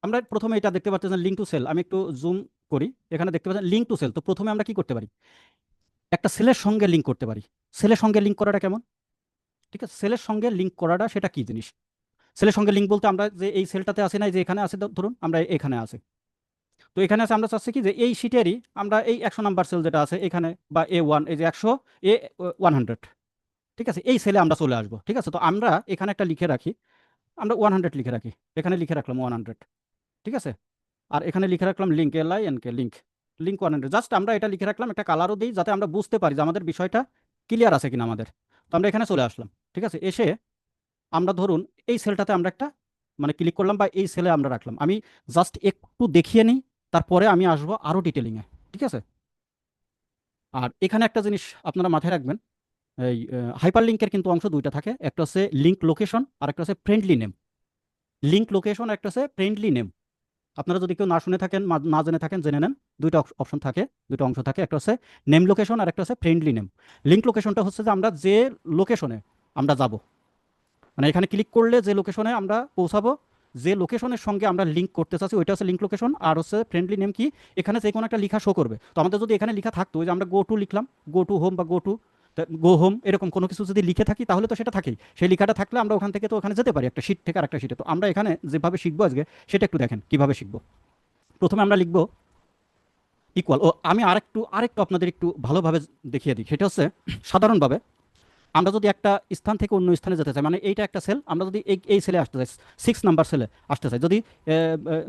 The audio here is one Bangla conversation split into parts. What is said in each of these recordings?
আমরা প্রথমে এটা দেখতে পাচ্ছেন লিঙ্ক টু সেল, আমি একটু জুম করি, এখানে দেখতে পাচ্ছেন লিঙ্ক টু সেল। তো প্রথমে আমরা কি করতে পারি, একটা সেলের সঙ্গে লিঙ্ক করতে পারি। সেলের সঙ্গে লিঙ্ক করাটা কেমন? ঠিক আছে, সেলের সঙ্গে লিঙ্ক করাটা সেটা কি জিনিস? সেলের সঙ্গে লিঙ্ক বলতে আমরা যে এই সেলটাতে আসি না, যে এখানে আছে, ধরুন আমরা এখানে আছে, তো এখানে আছে, আমরা চাচ্ছি কি যে এই শিটেরই আমরা এই 100 নাম্বার সেল যেটা আছে এখানে, বা A1, এই যে 100, A100, ঠিক আছে, এই সেলে আমরা চলে আসবো। ঠিক আছে, তো আমরা এখানে একটা লিখে রাখি, আমরা 100 লিখে রাখি, এখানে লিখে রাখলাম 100, ঠিক আছে। আর এখানে লিখে রাখলাম link, LINK, link, link 100, just আমরা এটা লিখে রাখলাম, একটা কালারও দিই যাতে আমরা বুঝতে পারি যে আমাদের বিষয়টা ক্লিয়ার আছে কিনা আমাদের। তো আমরা এখানে চলে আসলাম, ঠিক আছে। এসে আমরা ধরুন এই সেলটাতে আমরা একটা মানে ক্লিক করলাম, বা এই সেলে আমরা রাখলাম। আমি জাস্ট একটু দেখিয়ে নিই, তারপরে আমি আসবো আরও ডিটেলিংয়ে, ঠিক আছে। আর এখানে একটা জিনিস আপনারা মাথায় রাখবেন, এই হাইপার লিঙ্কের কিন্তু অংশ দুইটা থাকে, একটা হচ্ছে লিঙ্ক লোকেশন আর একটা হচ্ছে ফ্রেন্ডলি নেম। লিঙ্ক লোকেশন, একটা হচ্ছে ফ্রেন্ডলি নেম। আপনারা যদি কেউ না শুনে থাকেন, না জেনে থাকেন, জেনে নেন। দুইটা অপশন থাকে, দুইটা অংশ থাকে, একটা হচ্ছে নেম লোকেশন আর একটা হচ্ছে ফ্রেন্ডলি নেম। লিঙ্ক লোকেশনটা হচ্ছে যে আমরা যে লোকেশনে আমরা যাব, মানে এখানে ক্লিক করলে যে লোকেশনে আমরা পৌঁছাবো, যে লোকেশনের সঙ্গে আমরা লিঙ্ক করতে চাচ্ছি, ওইটা হচ্ছে লিঙ্ক লোকেশন। আর হচ্ছে ফ্রেন্ডলি নেম কি, এখানে যে কোনো একটা লেখা শো করবে। তো আমাদের যদি এখানে লেখা থাকতো যে আমরা গো টু লিখলাম, গো টু হোম বা গো হোম, এরকম কোনো কিছু যদি লিখে থাকি তাহলে তো সেটা থাকেই। সেই লেখাটা থাকলে আমরা ওখান থেকে তো ওখানে যেতে পারি একটা শিট থেকে আরেকটা শিটে। তো আমরা এখানে যেভাবে শিখবো আজকে, সেটা একটু দেখেন কিভাবে শিখবো। প্রথমে আমরা লিখবো ইকুয়াল। ও আমি আরেকটু আপনাদের একটু ভালোভাবে দেখিয়ে দিই, সেটা হচ্ছে সাধারণভাবে আমরা যদি একটা স্থান থেকে অন্য স্থানে যেতে চাই, মানে এইটা একটা সেল, আমরা যদি এই সেলে আসতে চাই, 6 নাম্বার সেলে আসতে চাই, যদি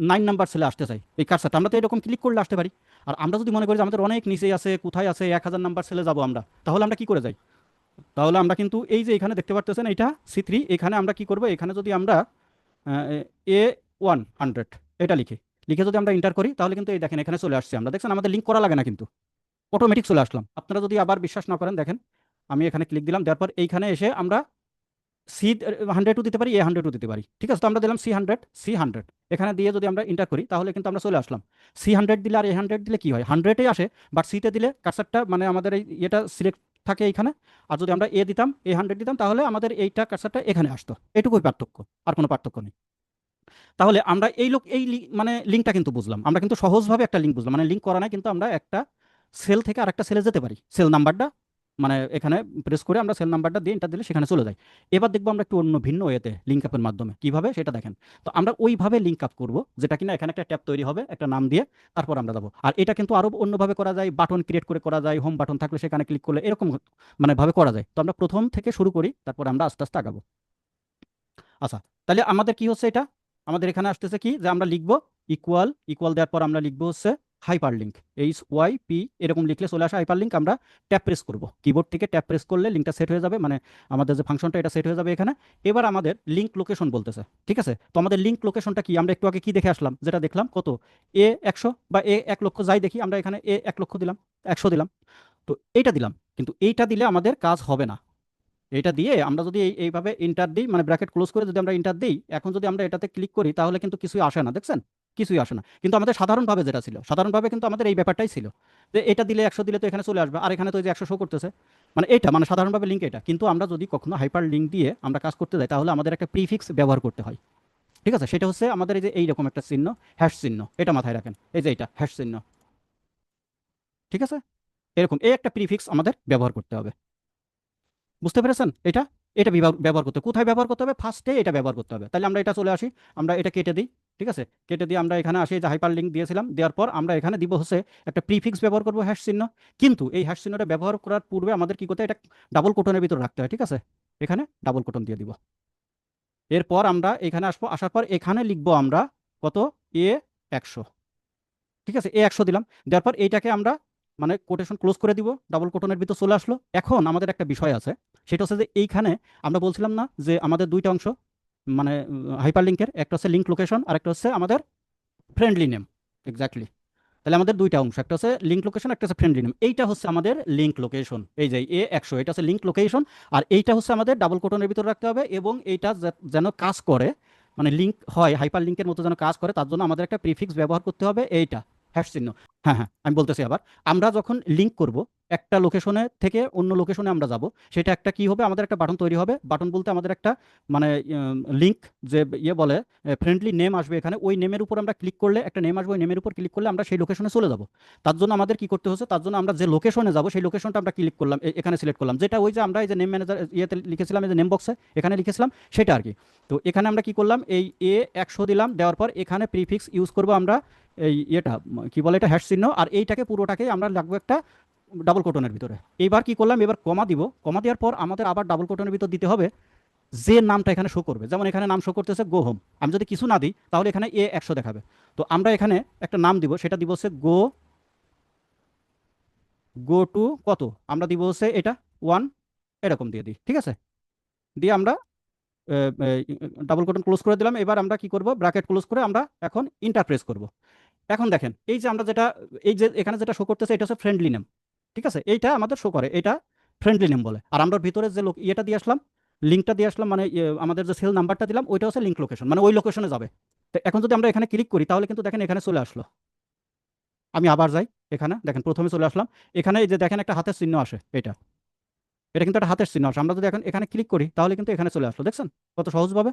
9 নাম্বার সেলে আসতে চাই, এই কার্সারটা আমরা তো এরকম ক্লিক করলে আসতে পারি। আর আমরা যদি মনে করি যে আমাদের অনেক নিচেই আছে, কোথায় আছে, 1000 নাম্বার সেলে যাব আমরা, তাহলে আমরা কি করে যাই? তাহলে আমরা কিন্তু এই যে এখানে দেখতে পারতেছেন এইটা C3, এখানে আমরা কি করব, এখানে যদি আমরা A100 এটা লিখে লিখে যদি আমরা এন্টার করি, তাহলে কিন্তু এই দেখেন এখানে চলে আসছে। আমরা দেখছেন আমাদের লিঙ্ক করা লাগে না, কিন্তু অটোমেটিক চলে আসলাম। আপনারা যদি আবার বিশ্বাস না করেন, দেখেন আমি এখানে ক্লিক দিলাম, দেওয়ার পর এইখানে এসে আমরা C100ও দিতে পারি, A100ও দিতে পারি, ঠিক আছে। তো আমরা দিলাম C100 এখানে দিয়ে যদি আমরা এন্টার করি, তাহলে কিন্তু আমরা চলে আসলাম। C100 দিলে আর A100 দিলে কি হয়, 100-এই আসে, বাট সিতে দিলে কার্সারটা মানে আমাদের এই এটা সিলেক্ট থাকে এইখানে। আর যদি আমরা দিতাম, A100 দিতাম, তাহলে আমাদের এইটা কার্সারটা এখানে আসতো। এটুকুই পার্থক্য, আর কোনো পার্থক্য নেই। তাহলে আমরা মানে লিঙ্কটা কিন্তু বুঝলাম, আমরা কিন্তু সহজভাবে একটা লিঙ্ক বুঝলাম, মানে লিঙ্ক করা নাই, কিন্তু আমরা একটা সেল থেকে আরেকটা সেলে যেতে পারি। সেল নাম্বারটা মানে এখানে প্রেস করে আমরা সেল নাম্বারটা দিয়ে এন্টার দিলে সেখানে চলে যাই। এবার দেখবো আমরা একটু অন্য ভিন্ন ওয়েতে লিঙ্ক আপের মাধ্যমে কিভাবে সেটা দেখেন। তো আমরা ওইভাবে লিঙ্ক আপ করবো, যেটা কিনা এখানে একটা ট্যাব তৈরি হবে একটা নাম দিয়ে, তারপর আমরা যাবো। আর এটা কিন্তু আরো অন্যভাবে করা যায়, বাটন ক্রিয়েট করে করা যায়, হোম বাটন থাকলে সেখানে ক্লিক করলে এরকম মানে ভাবে করা যায়। তো আমরা প্রথম থেকে শুরু করি, তারপর আমরা আস্তে আস্তে আগাবো। আচ্ছা, তাহলে আমাদের কি হচ্ছে এটা, আমাদের এখানে আসতেছে কি যে আমরা লিখবো ইকুয়াল, ইকুয়াল দেওয়ার পর আমরা লিখবো হচ্ছে হাইপার লিঙ্ক, HYP, এরকম লিখলে চলে আসে হাইপার লিঙ্ক। আমরা ট্যাপ প্রেস করব, কিবোর্ড থেকে ট্যাপ প্রেস করলে লিঙ্কটা সেট হয়ে যাবে, মানে আমাদের যে ফাংশনটা এটা সেট হয়ে যাবে এখানে। এবার আমাদের লিঙ্ক লোকেশন বলতেছে, ঠিক আছে। তো আমাদের লিঙ্ক লোকেশনটা কি, আমরা একটু আগে কি দেখে আসলাম, যেটা দেখলাম কত, A100 বা A1,00,000 যাই দেখি, আমরা এখানে A1,00,000 দিলাম, 100 দিলাম। তো এইটা দিলাম, কিন্তু এইটা দিলে আমাদের কাজ হবে না। এটা দিয়ে আমরা যদি এইভাবে ইন্টার দিই, মানে ব্র্যাকেট ক্লোজ করে যদি আমরা ইন্টার দিই, এখন যদি আমরা এটাতে ক্লিক করি, তাহলে কিন্তু কিছুই আসে না, দেখছেন, কিছুই আসে না। কিন্তু আমাদের সাধারণভাবে যেটা ছিল, সাধারণভাবে কিন্তু আমাদের এই ব্যাপারটাই ছিল যে এটা দিলে 100 দিলে তো এখানে চলে আসবে, আর এখানে তো এই যে 100 শো করতেছে, মানে এটা মানে সাধারণভাবে লিঙ্ক এটা। কিন্তু আমরা যদি কখনো হাইপার লিঙ্ক দিয়ে আমরা কাজ করতে যাই, তাহলে আমাদের একটা প্রিফিক্স ব্যবহার করতে হয়, ঠিক আছে। সেটা হচ্ছে আমাদের এই যে এইরকম একটা চিহ্ন, হ্যাশ চিহ্ন, এটা মাথায় রাখেন, এই যে এটা হ্যাশ চিহ্ন, ঠিক আছে। এরকম এই একটা প্রিফিক্স আমাদের ব্যবহার করতে হবে, বুঝতে পেরেছেন? এটা এটা ব্যবহার করতে, কোথায় ব্যবহার করতে হবে, ফার্স্টে এটা ব্যবহার করতে হবে। তাহলে আমরা এটা চলে আসি, আমরা এটা কেটে দিই, ঠিক আছে। কেটে দিয়ে আমরা এখানে আসি, যে হাইপার লিঙ্ক দিয়েছিলাম, দেওয়ার পর আমরা এখানে দিব হচ্ছে একটা প্রিফিক্স ব্যবহার করবো, হ্যাশ চিহ্ন। কিন্তু এই হ্যাশ চিহ্নটা ব্যবহার করার পূর্বে আমাদের কি করতে হয়, এটা ডাবল কোটনের ভিতর রাখতে হয়, ঠিক আছে। এখানে ডাবল কোটন দিয়ে দিব। এরপর আমরা এখানে আসবো, আসার পর এখানে লিখবো আমরা কত, A100, ঠিক আছে। A100 দিলাম, দেওয়ার পর এইটাকে আমরা মানে কোটেশন ক্লোজ করে দিব, ডাবল কোটনের ভিতর চলে আসলো। এখন আমাদের একটা বিষয় আছে, সেটা হচ্ছে যে এইখানে আমরা বলছিলাম না যে আমাদের দুইটা অংশ, মানে হাইপার লিঙ্কের, একটা হচ্ছে লিঙ্ক লোকেশন আর একটা হচ্ছে আমাদের ফ্রেন্ডলি নেম, এক্স্যাক্টলি। তাহলে আমাদের দুইটা অংশ, একটা হচ্ছে লিঙ্ক লোকেশন, একটা হচ্ছে ফ্রেন্ডলি নেম। এইটা হচ্ছে আমাদের লিঙ্ক লোকেশন, এই যে A100, এটা হচ্ছে লিঙ্ক লোকেশন। আর এইটা হচ্ছে আমাদের ডাবল কোটনের ভিতর রাখতে হবে, এবং এইটা যেন কাজ করে, মানে লিঙ্ক হয় হাইপার লিঙ্কের মতো যেন কাজ করে, তার জন্য আমাদের একটা প্রিফিক্স ব্যবহার করতে হবে, এইটা হ্যাশ চিহ্ন। হ্যাঁ, হ্যাঁ, আমি বলতেছি আবার। আমরা যখন লিঙ্ক করব, একটা লোকেশনে থেকে অন্য লোকেশনে আমরা যাব, সেটা একটা কি হবে, আমাদের একটা বাটন তৈরি হবে। বাটন বলতে আমাদের একটা মানে লিঙ্ক, যে বলে ফ্রেন্ডলি নেম আসবে এখানে, ওই নেমের উপর আমরা ক্লিক করলে একটা নেম আসবে, ওই নেমের উপর ক্লিক করলে আমরা সেই লোকেশনে চলে যাব। তার জন্য আমাদের কি করতে হচ্ছে, তার জন্য আমরা যে লোকেশনে যাব সেই লোকেশনটা আমরা ক্লিক করলাম, এখানে সিলেক্ট করলাম, যেটা ওই যে আমরা এই যে নেম ম্যানেজার ইয়েতে লিখেছিলাম, এই যে নেম বক্সে এখানে লিখেছিলাম সেটা আর কি। তো এখানে আমরা কি করলাম, এই A100 দিলাম, দেওয়ার পর এখানে প্রিফিক্স ইউজ করব আমরা, এই এটা কি বলে, এটা হ্যাশ চিহ্ন, আর এইটাকে পুরোটাকে আমরা লাগবে একটা ডাবল কোটনের ভিতরে। এইবার কি করলাম, এবার কমা দিব, কমা দেওয়ার পর আমাদের আবার ডাবল কোটনের ভিতর দিতে হবে যে নামটা এখানে শো করবে। যেমন এখানে নাম শো করতেছে গো হোম, আমি যদি কিছু না দিই তাহলে এখানে A100 দেখাবে। তো আমরা এখানে একটা নাম দিব, সেটা দিব হচ্ছে গো, গো টু কত, আমরা দিব হচ্ছে এটা 1, এরকম দিয়ে দিই, ঠিক আছে। দিয়ে আমরা ডাবল কোটন ক্লোজ করে দিলাম। এবার আমরা কি করব, ব্র্যাকেট ক্লোজ করে আমরা এখন ইন্টার প্রেস করব। এখন দেখেন এই যে আমরা যেটা, এই যে এখানে যেটা শো করতেছে এটা হচ্ছে ফ্রেন্ডলি নেম, ঠিক আছে, এইটা আমাদের শো করে, এটা ফ্রেন্ডলি নেম বলে। আর আমরা ভিতরে যে ইয়েটা দিয়ে আসলাম, লিঙ্কটা দিয়ে আসলাম, মানে আমাদের যে সেল নাম্বারটা দিলাম ওইটা হচ্ছে লিঙ্ক লোকেশন, মানে ওই লোকেশনে যাবে। তো এখন যদি আমরা এখানে ক্লিক করি তাহলে কিন্তু দেখেন এখানে চলে আসলো। আমি আবার যাই, এখানে দেখেন প্রথমে চলে আসলাম, এখানে এই যে দেখেন একটা হাতের চিহ্ন আসে, এটা এটা কিন্তু একটা হাতের চিহ্ন আসে। আমরা যদি এখন এখানে ক্লিক করি তাহলে কিন্তু এখানে চলে আসলো, দেখছেন কত সহজভাবে।